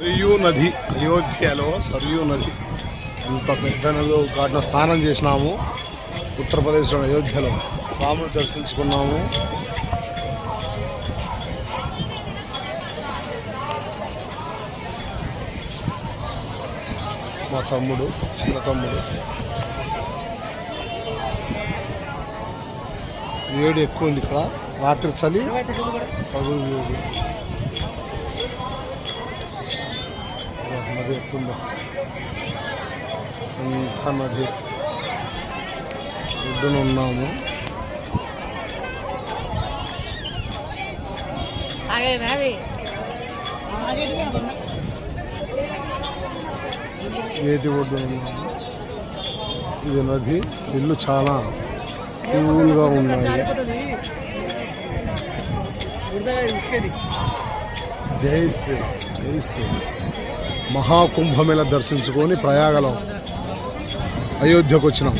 సరియూ నది, అయోధ్యలో సరియూ నది అంత పెద్ద నదిలో ఘాట్న స్నానం చేసినాము. ఉత్తరప్రదేశ్లో అయోధ్యలో రాముని దర్శించుకున్నాము. మా తమ్ముడు, చిన్న తమ్ముడు. వేడి ఎక్కువ ఉంది ఇక్కడ, రాత్రి చలి, పగులు వేడి. నది ఎక్కువ అంతా నది ఒడ్డున ఉన్నాము. ఏటి ఒడ్డున ఉన్నాము. ఇది నది, ఇల్లు చాలా కూల్గా ఉన్నాయి. జై శ్రీ, జై శ్రీ. మహాకుంభమేళ దర్శించుకొని ప్రయాగలో అయోధ్యకు వచ్చినాం.